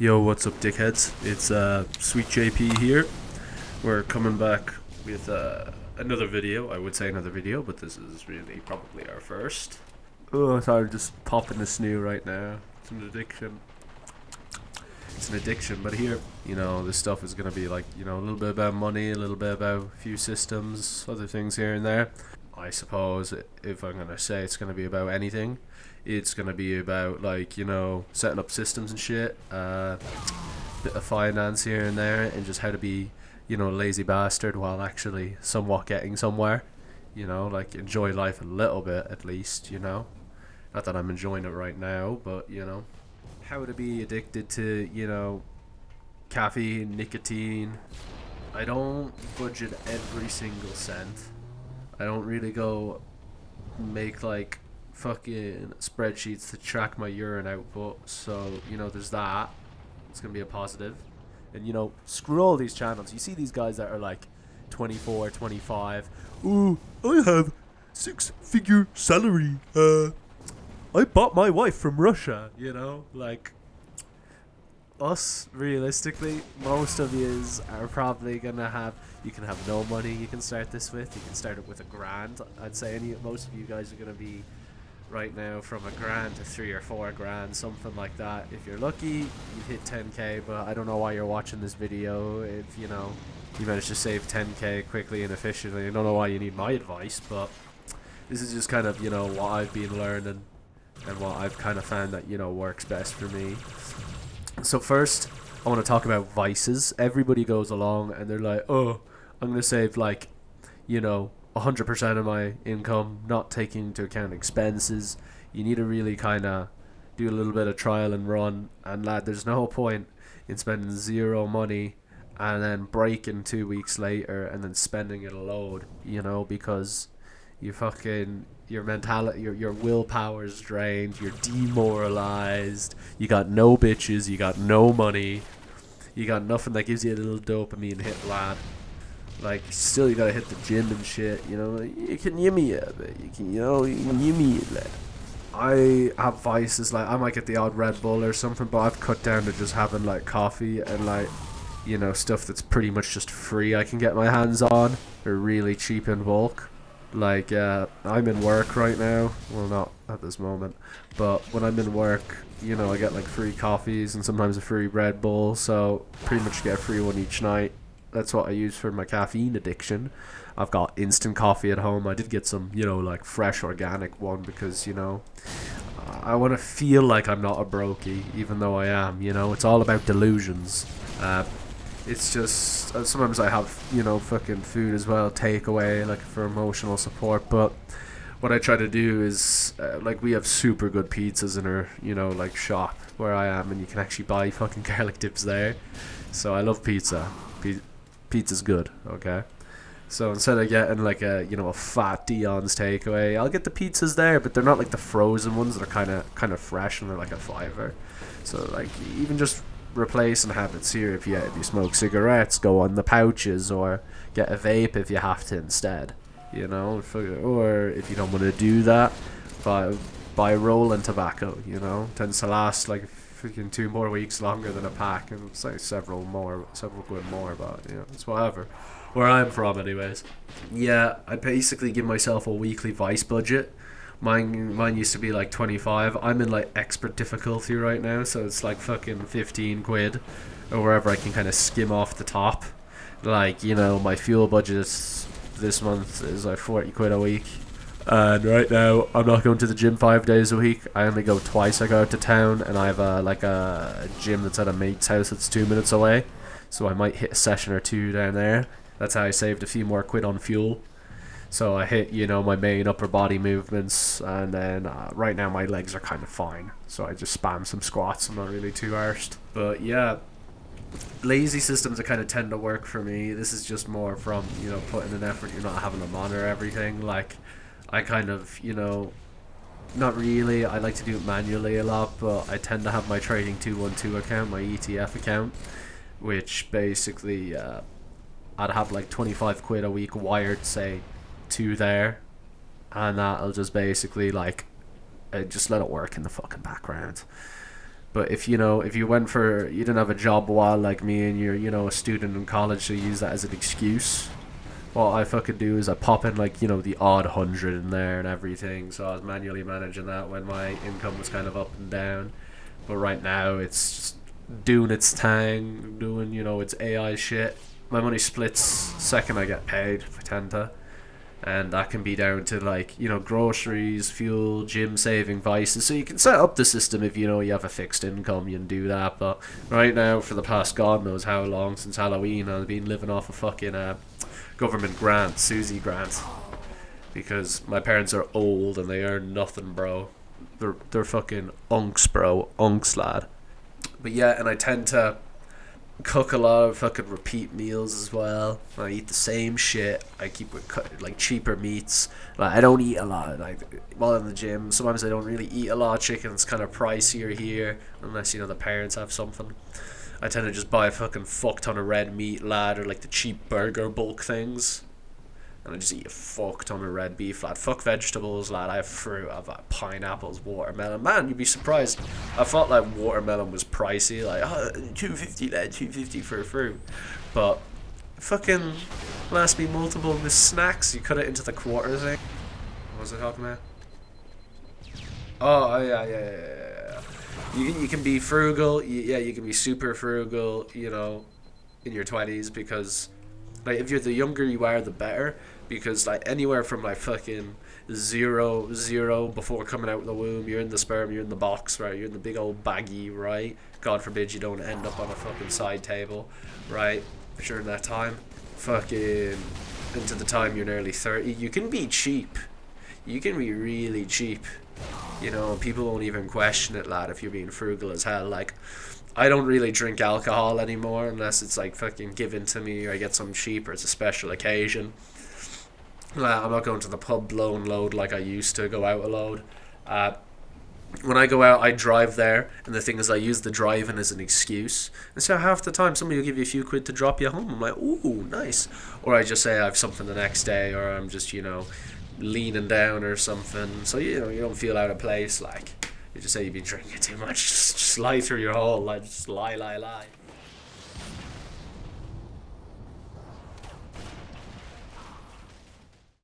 Yo, what's up, dickheads? It's Sweet JP here. We're coming back with another video. I would say another video, but this is really probably our first. Oh, sorry, just popping the snoo right now. It's an addiction. It's an addiction, but here, this stuff is gonna be like, a little bit about money, a little bit about a few systems, other things here and there. I suppose if I'm gonna say it's gonna be about anything, it's gonna be about like setting up systems and shit, bit of finance here and there, and just how to be a lazy bastard while actually somewhat getting somewhere. Like enjoy life a little bit at least. Not that I'm enjoying it right now, but how to be addicted to caffeine, nicotine. I don't budget every single cent. I don't really go make like fucking spreadsheets to track my urine output. So, there's that. It's going to be a positive. And, screw all these channels. You see these guys that are like 24, 25. Ooh, I have 6-figure salary. I bought my wife from Russia, like us, realistically, most of yous are probably gonna have. You can have no money. You can start this with. You can start it with $1,000. I'd say most of you guys are gonna be right now from $1,000 to 3 or 4 grand, something like that. If you're lucky, you hit 10k. But I don't know why you're watching this video. If you manage to save 10k quickly and efficiently, I don't know why you need my advice. But this is just kind of what I've been learning and what I've kind of found that works best for me. So first, I want to talk about vices. Everybody goes along and they're like, oh, I'm going to save like, 100% of my income, not taking into account expenses. You need to really kind of do a little bit of trial and run. And lad, there's no point in spending zero money and then breaking 2 weeks later and then spending it a load, because your mentality, your willpower's drained, you're demoralized, you got no bitches, you got no money, you got nothing that gives you a little dopamine hit, lad. Like, still you gotta hit the gym and shit, you can yummy it, but you can yummy it, lad. I have vices, like, I might get the odd Red Bull or something, but I've cut down to just having, like, coffee and, like, stuff that's pretty much just free I can get my hands on. They're really cheap in bulk. Like, I'm in work right now. Well, not at this moment. But when I'm in work, I get, like, free coffees and sometimes a free Red Bull. So, pretty much get a free one each night. That's what I use for my caffeine addiction. I've got instant coffee at home. I did get some, like, fresh organic one because, I want to feel like I'm not a brokey, even though I am, It's all about delusions. It's just sometimes I have fucking food as well, takeaway, like for emotional support. But what I try to do is like we have super good pizzas in our like shop where I am, and you can actually buy fucking garlic dips there. So I love pizza. Pizza's good, okay. So instead of getting like a fat Dion's takeaway, I'll get the pizzas there, but they're not like the frozen ones. They're kind of fresh and they're like a $5. So like even just replace and have it here. If you smoke cigarettes, go on the pouches, or get a vape if you have to instead. Or if you don't want to do that, buy rolling tobacco. Tends to last like freaking 2 more weeks longer than a pack, and it's like several quid more. But it's whatever. Where I'm from, anyways. Yeah, I basically give myself a weekly vice budget. Mine used to be like 25. I'm in like expert difficulty right now, so it's like fucking 15 quid or wherever I can kind of skim off the top. Like, my fuel budget this month is like 40 quid a week. And right now, I'm not going to the gym 5 days a week. I only go twice. I go out to town, and I have a gym that's at a mate's house that's 2 minutes away. So I might hit a session or two down there. That's how I saved a few more quid on fuel. So I hit, my main upper body movements, and then right now my legs are kind of fine. So I just spam some squats. I'm not really too arsed. But yeah, lazy systems that kind of tend to work for me. This is just more from, putting an effort. You're not having to monitor everything. Like, I kind of, not really. I like to do it manually a lot, but I tend to have my Trading 212 account, my ETF account, which basically I'd have like 25 quid a week wired, say, to there, and that'll just basically like just let it work in the fucking background. But if you went for, you didn't have a job a while like me, and you're a student in college, so you use that as an excuse. What I fucking do is I pop in like the odd 100 in there and everything. So I was manually managing that when my income was kind of up and down. But right now it's just doing its thing, doing its AI shit. My money splits second I get paid. I tend to. And that can be down to like groceries, fuel, gym saving, vices. So you can set up the system if you have a fixed income. You can do that. But right now, for the past God knows how long since Halloween, I've been living off a fucking government grant, Susie grant, because my parents are old and they earn nothing, bro. They're fucking unks, bro, unks, lad. But yeah, and I tend to cook a lot of fucking repeat meals as well. I eat the same shit. I keep with like cheaper meats. Like I don't eat a lot. Like while in the gym, sometimes I don't really eat a lot of chicken. It's kind of pricier here, unless the parents have something. I tend to just buy a fucking fuck ton of red meat, lad, or like the cheap burger bulk things. And I just eat a fuck ton of red beef, lad. Fuck vegetables, lad. I have fruit. I have like pineapples, watermelon. Man, you'd be surprised. I thought like watermelon was pricey, like $2.50, lad, $2.50 for a fruit. But fucking lasts me multiple with snacks. You cut it into the quarter thing. What was I talking about? Oh yeah. You can be frugal. You can be super frugal. In your 20s, because like if you're the younger you are, the better. Because like anywhere from like fucking zero before coming out of the womb, you're in the sperm, you're in the box, right? You're in the big old baggie, right? God forbid you don't end up on a fucking side table, right? During that time, fucking into the time you're nearly 30, you can be cheap. You can be really cheap. People won't even question it, lad, if you're being frugal as hell. Like, I don't really drink alcohol anymore unless it's like fucking given to me or I get some cheap or it's a special occasion. Like, I'm not going to the pub blown load like I used to go out a load. When I go out, I drive there, and the thing is, I use the driving as an excuse. And so half the time, somebody will give you a few quid to drop you home. I'm like, ooh, nice. Or I just say I have something the next day, or I'm just, leaning down or something. So, you don't feel out of place. Like, you just say you've been drinking too much. Just lie through your hole. Like, just lie.